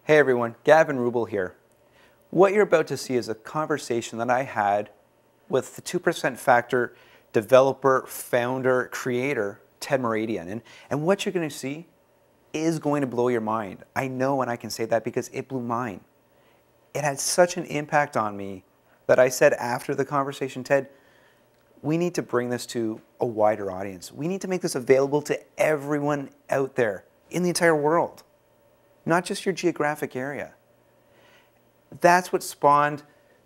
Hey everyone, Gavin Rubel here. What you're about to see is a conversation that I had with the 2% Factor developer, founder, creator, Ted Muradian. And what you're going to see is going to blow your mind. I know, and I can say that because it blew mine. It had such an impact on me that I said after the conversation, Ted, we need to bring this to a wider audience. We need to make this available to everyone out there in the entire world, not just your geographic area. That's what spawned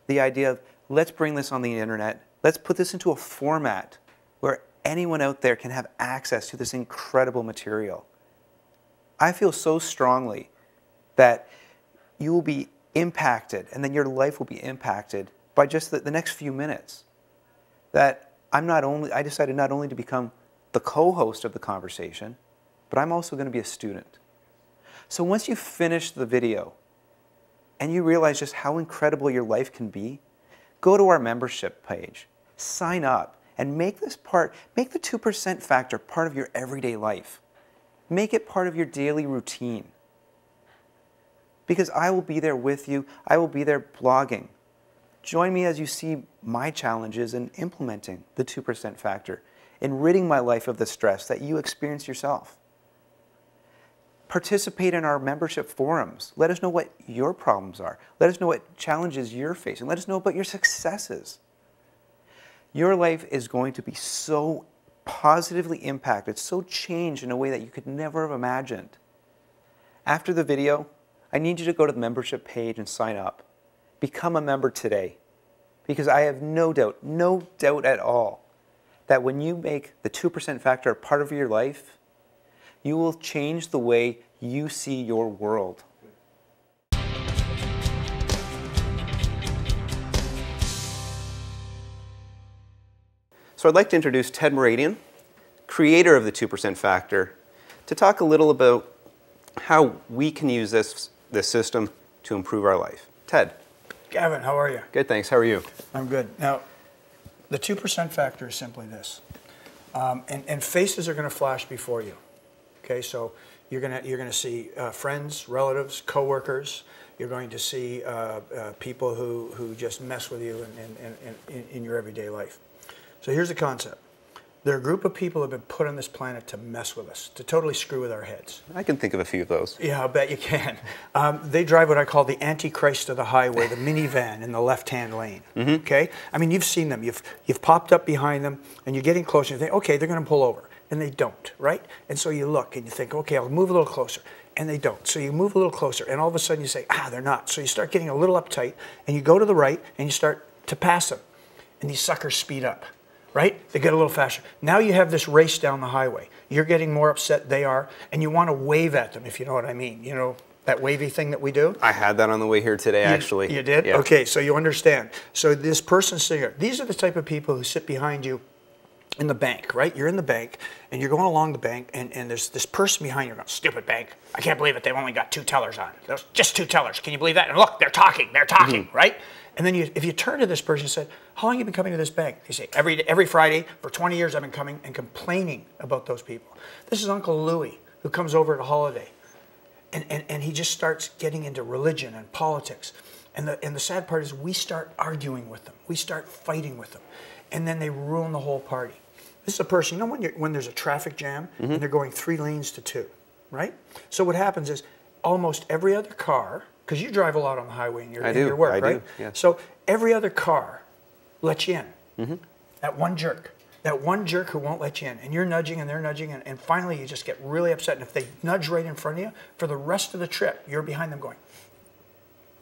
the idea of let's bring this on the internet. Let's put this into a format where anyone out there can have access to this incredible material. I feel so strongly that you will be impacted, and then your life will be impacted by just the next few minutes. That I decided not only to become the co-host of the conversation, but I'm also going to be a student. So once you finish the video and you realize just how incredible your life can be, go to our membership page, sign up, and make the 2% Factor part of your everyday life. Make it part of your daily routine. Because I will be there with you. I will be there blogging. Join me as you see my challenges in implementing the 2% Factor, in ridding my life of the stress that you experience yourself. Participate in our membership forums. Let us know what your problems are. Let us know what challenges you're facing. Let us know about your successes. Your life is going to be so positively impacted, so changed in a way that you could never have imagined. After the video, I need you to go to the membership page and sign up. Become a member today, because I have no doubt at all, that when you make the 2% Factor a part of your life, you will change the way you see your world. So I'd like to introduce Ted Muradian, creator of the 2% Factor, to talk a little about how we can use this system to improve our life. Ted. Gavin, how are you? Good, thanks. How are you? I'm good. Now, the 2% Factor is simply this. And faces are going to flash before you. Okay, so you're gonna see friends, relatives, coworkers. You're going to see people who just mess with you in your everyday life. So here's the concept. There are a group of people who have been put on this planet to mess with us, to totally screw with our heads. I can think of a few of those. Yeah, I'll bet you can. They drive what I call the Antichrist of the highway, the minivan in the left-hand lane. Mm-hmm. Okay? I mean, you've seen them. You've popped up behind them, and you're getting closer. You think, okay, they're going to pull over. And they don't, right? And so you look, and you think, okay, I'll move a little closer. And they don't. So you move a little closer, and all of a sudden you say, they're not. So you start getting a little uptight, and you go to the right, and you start to pass them. And these suckers speed up. Right? They get a little faster. Now you have this race down the highway. You're getting more upset they are, and you want to wave at them, if you know what I mean. You know, that wavy thing that we do? I had that on the way here today, actually. You did? Yeah. Okay, so you understand. So this person sitting here, these are the type of people who sit behind you in the bank, right? You're in the bank, and you're going along the bank, and there's this person behind you going, stupid bank. I can't believe it. They've only got 2 tellers on. There's just 2 tellers. Can you believe that? And look, they're talking, mm-hmm. Right? And then if you turn to this person and said, how long have you been coming to this bank? They say, every Friday for 20 years I've been coming and complaining about those people. This is Uncle Louie, who comes over at a holiday. And he just starts getting into religion and politics. And the sad part is we start arguing with them. We start fighting with them. And then they ruin the whole party. This is a person, you know when there's a traffic jam, mm-hmm. and they're going 3 lanes to 2, right? So what happens is almost every other car, because you drive a lot on the highway in your work, right? Yeah. So every other car lets you in. Mm-hmm. That one jerk who won't let you in. And you're nudging and they're nudging, and finally you just get really upset. And if they nudge right in front of you, for the rest of the trip, you're behind them going,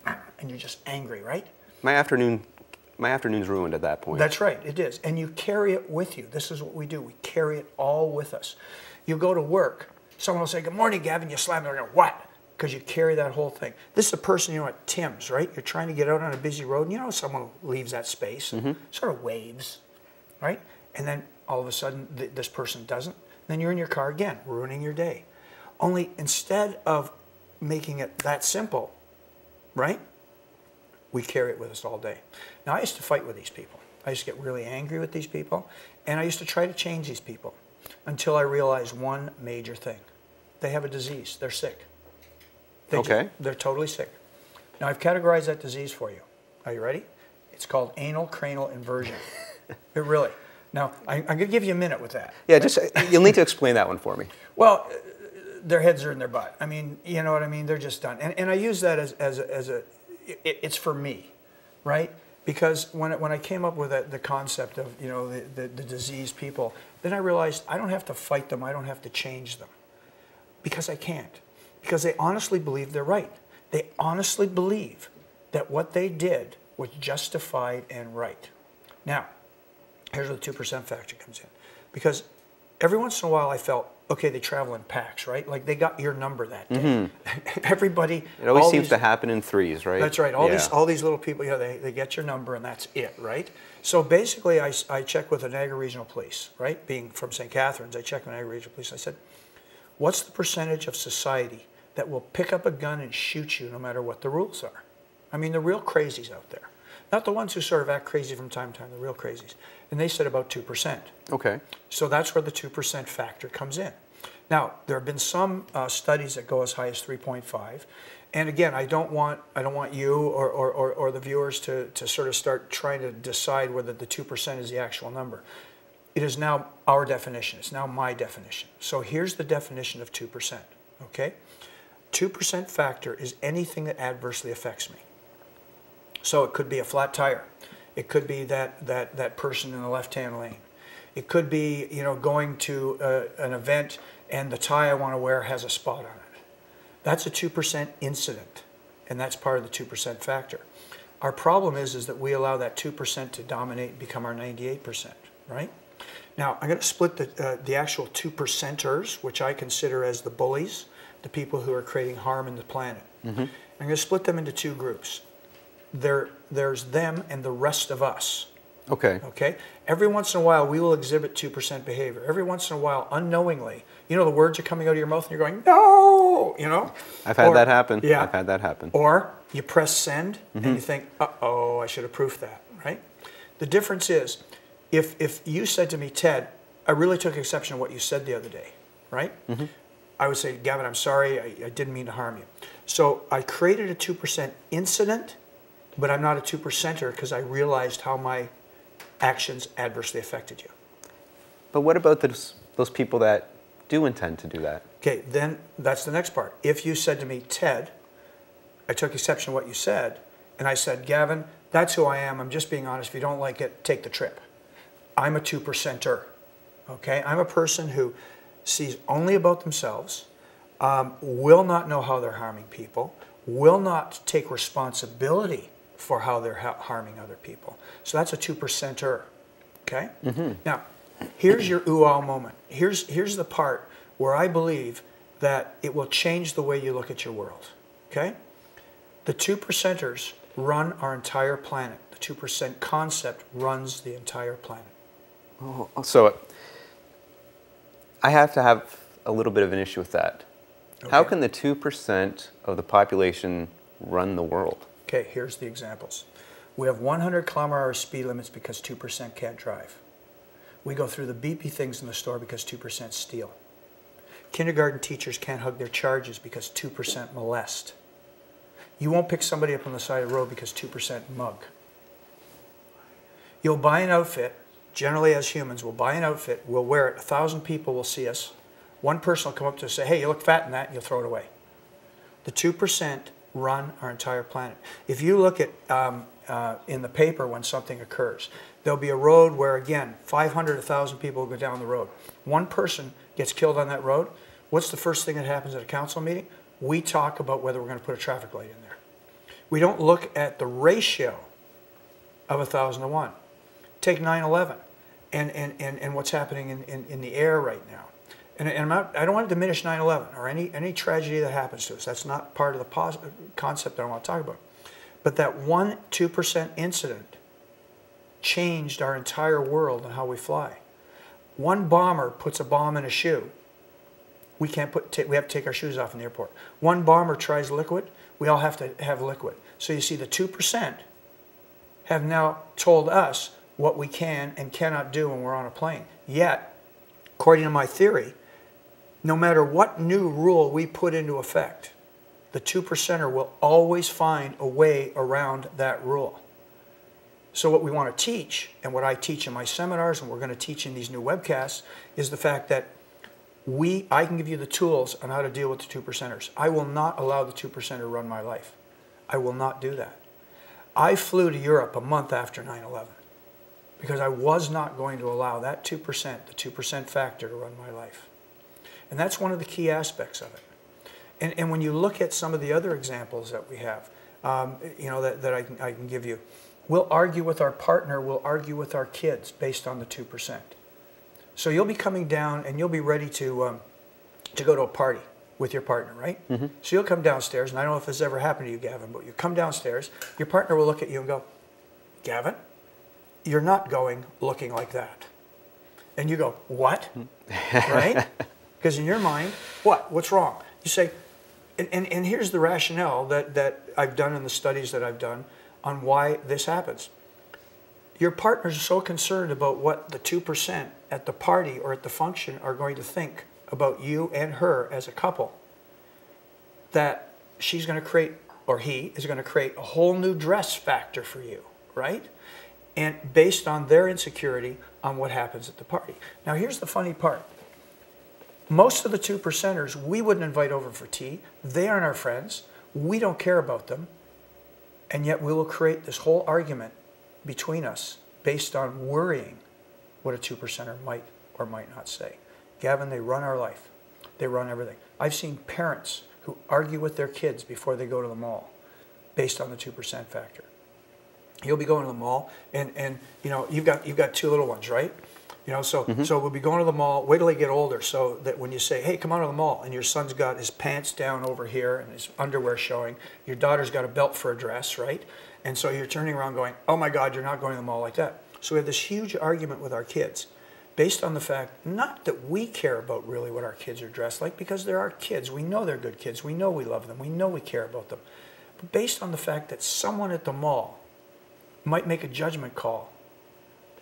and you're just angry, right? My afternoon's ruined at that point. That's right, it is. And you carry it with you. This is what we do. We carry it all with us. You go to work, someone will say, good morning, Gavin. You slam them, they're going, what? Because you carry that whole thing. This is a person, you know, at Tim's, right? You're trying to get out on a busy road, and you know someone leaves that space, and mm-hmm. sort of waves, right? And then all of a sudden, this person doesn't. Then you're in your car again, ruining your day. Only instead of making it that simple, right? We carry it with us all day. Now, I used to fight with these people. I used to get really angry with these people, and I used to try to change these people until I realized one major thing. They have a disease. They're sick. Okay. They're totally sick. Now, I've categorized that disease for you. Are you ready? It's called anal cranial inversion. It really. Now, I'm going to give you a minute with that. Yeah, just you'll need to explain that one for me. Well, their heads are in their butt. I mean, you know what I mean? They're just done. And I use that it's for me, right? Because when I came up with the concept of, you know, the diseased people, then I realized I don't have to fight them. I don't have to change them. Because I can't. Because they honestly believe they're right. They honestly believe that what they did was justified and right. Now, here's where the 2% factor comes in. Because every once in a while I felt, okay, they travel in packs, right? Like they got your number that day. Everybody. It always seems to happen in threes, right? That's right. All these little people, you know, they get your number and that's it, right? So basically I checked with the Niagara Regional Police, right? Being from St. Catharines, I checked with Niagara Regional Police. I said, what's the percentage of society that will pick up a gun and shoot you no matter what the rules are? I mean, the real crazies out there. Not the ones who sort of act crazy from time to time, the real crazies. And they said about 2%. Okay. So that's where the 2% factor comes in. Now, there have been some studies that go as high as 3.5. And again, I don't want you or the viewers to sort of start trying to decide whether the 2% is the actual number. It is now our definition. It's now my definition. So here's the definition of 2%, okay? 2% factor is anything that adversely affects me. So it could be a flat tire. It could be that person in the left-hand lane. It could be, you know, going to an event and the tie I want to wear has a spot on it. That's a 2% incident, and that's part of the 2% factor. Our problem is that we allow that 2% to dominate and become our 98%, right? Now, I'm going to split the actual 2%ers, which I consider as the bullies, the people who are creating harm in the planet. I'm going to split them into two groups. There's them and the rest of us. Okay. Okay? Every once in a while, we will exhibit 2% behavior. Every once in a while, unknowingly, you know, the words are coming out of your mouth and you're going, no, you know? I've had that happen. Yeah. I've had that happen. Or you press send and you think, uh-oh, I should have proofed that, right? The difference is, if you said to me, Ted, I really took exception to what you said the other day, right? I would say, Gavin, I'm sorry, I didn't mean to harm you. So I created a 2% incident, but I'm not a 2%er because I realized how my actions adversely affected you. But what about those people that do intend to do that? Okay, then that's the next part. If you said to me, Ted, I took exception to what you said, and I said, Gavin, that's who I am. I'm just being honest. If you don't like it, take the trip. I'm a 2%er. Okay, I'm a person who sees only about themselves, will not know how they're harming people, will not take responsibility for how they're harming other people. So that's a 2%er, okay? Now, here's your ooh-ah moment. Here's the part where I believe that it will change the way you look at your world, okay? The 2%ers run our entire planet. The 2% concept runs the entire planet. Oh, so I have to have a little bit of an issue with that. Okay. How can the 2% of the population run the world? Okay, here's the examples. We have 100-kilometer-hour speed limits because 2% can't drive. We go through the beepy things in the store because 2% steal. Kindergarten teachers can't hug their charges because 2% molest. You won't pick somebody up on the side of the road because 2% mug. You'll buy an outfit, generally as humans, we'll buy an outfit, we'll wear it, 1,000 people will see us. One person will come up to us and say, hey, you look fat in that, and you'll throw it away. The 2% run our entire planet. If you look at in the paper when something occurs, there'll be a road where, again, 500, 1,000 people will go down the road. One person gets killed on that road. What's the first thing that happens at a council meeting? We talk about whether we're going to put a traffic light in there. We don't look at the ratio of 1,000 to 1. Take 9/11 and what's happening in the air right now. And I don't want to diminish 9/11 or any tragedy that happens to us. That's not part of the concept that I want to talk about. But that 1-2% incident changed our entire world and how we fly. One bomber puts a bomb in a shoe. We have to take our shoes off in the airport. One bomber tries liquid. We all have to have liquid. So you see, the 2% have now told us what we can and cannot do when we're on a plane. Yet, according to my theory, no matter what new rule we put into effect, The 2%er will always find a way around that rule. So what we want to teach, and what I teach in my seminars, and we're going to teach in these new webcasts, is the fact that I can give you the tools on how to deal with the 2%ers. I will not allow the 2%er to run my life. I will not do that. I flew to Europe a month after 9/11 because I was not going to allow that 2%, the 2% factor, to run my life. And that's one of the key aspects of it. And when you look at some of the other examples that we have, that I can give you, we'll argue with our partner, we'll argue with our kids based on the 2%. So you'll be coming down and you'll be ready to go to a party with your partner, right? Mm-hmm. So you'll come downstairs, and I don't know if this ever happened to you, Gavin, but you come downstairs, your partner will look at you and go, Gavin, you're not going looking like that. And you go, what? Right? Because in your mind, what? What's wrong? You say, and here's the rationale that I've done in the studies that I've done on why this happens. Your partners are so concerned about what the 2% at the party or at the function are going to think about you and her as a couple, that she's going to create, or he is going to create, a whole new dress factor for you, right? And based on their insecurity on what happens at the party. Now here's the funny part. Most of the 2%ers we wouldn't invite over for tea. They aren't our friends. We don't care about them. And yet we will create this whole argument between us based on worrying what a 2%er might or might not say. Gavin, they run our life. They run everything. I've seen parents who argue with their kids before they go to the mall based on the 2% factor. You'll be going to the mall, and you've got two little ones, right? So we'll be going to the mall. Wait till they get older, so that when you say, "Hey, come on to the mall," and your son's got his pants down over here and his underwear showing, your daughter's got a belt for a dress, right? And so you're turning around going, "Oh my God, you're not going to the mall like that." So we have this huge argument with our kids, based on the fact not that we care about really what our kids are dressed like, because they're our kids. We know they're good kids. We know we love them. We know we care about them. But based on the fact that someone at the mall might make a judgment call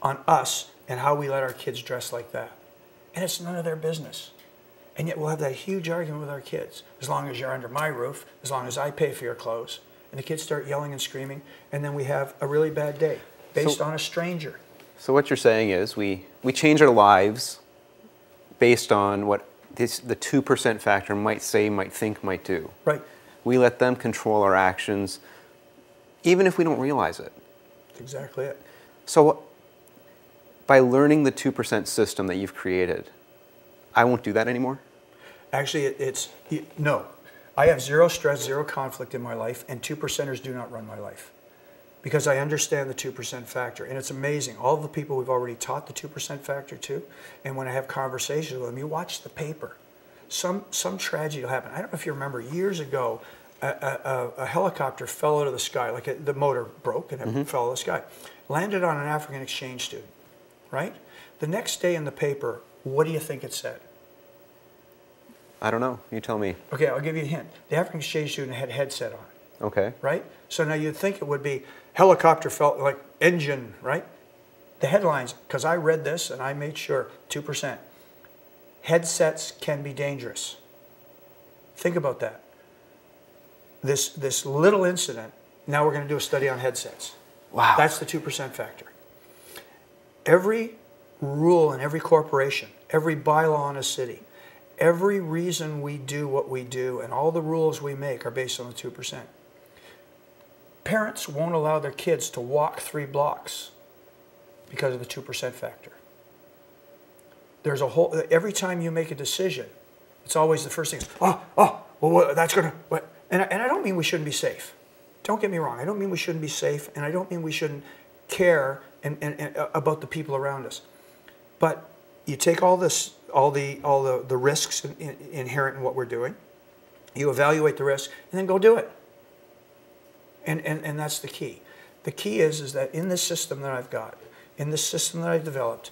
on us and how we let our kids dress like that. And it's none of their business. And yet we'll have that huge argument with our kids. As long as you're under my roof, as long as I pay for your clothes. And the kids start yelling and screaming, and then we have a really bad day based on a stranger. So what you're saying is we change our lives based on what the 2% factor might say, might think, might do. Right. We let them control our actions, even if we don't realize it. That's exactly it. So by learning the 2% system that you've created, I won't do that anymore? Actually, no. I have zero stress, zero conflict in my life, and 2%ers do not run my life. Because I understand the 2% factor. And it's amazing. All the people we've already taught the 2% factor to, and when I have conversations with them, you watch the paper. Some tragedy will happen. I don't know if you remember, years ago, a helicopter fell out of the sky, like the motor broke and it fell out of the sky. Landed on an African exchange student, right? The next day in the paper, what do you think it said? I don't know. You tell me. Okay, I'll give you a hint. The African exchange student had a headset on. Okay. Right? So now you'd think it would be helicopter fell, like engine, right? The headlines, because I read this and I made sure, 2%. Headsets can be dangerous. Think about that. This little incident, now we're going to do a study on headsets. Wow. That's the 2% factor. Every rule in every corporation, every bylaw in a city, every reason we do what we do, and all the rules we make are based on the 2%. Parents won't allow their kids to walk 3 blocks because of the 2% factor. There's a whole, every time you make a decision, it's always the first thing, well, that's going to, and I don't mean we shouldn't be safe. Don't get me wrong. I don't mean we shouldn't be safe, and I don't mean we shouldn't care and about the people around us. But you take all this, all the risks inherent in what we're doing, you evaluate the risk, and then go do it. And that's the key. The key is that in this system that I've got, in this system that I've developed,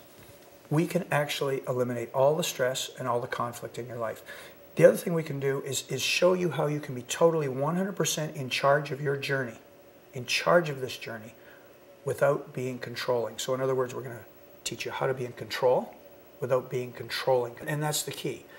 we can actually eliminate all the stress and all the conflict in your life. The other thing we can do is show you how you can be totally 100% in charge of your journey, in charge of this journey, without being controlling. So in other words, we're going to teach you how to be in control without being controlling. And that's the key.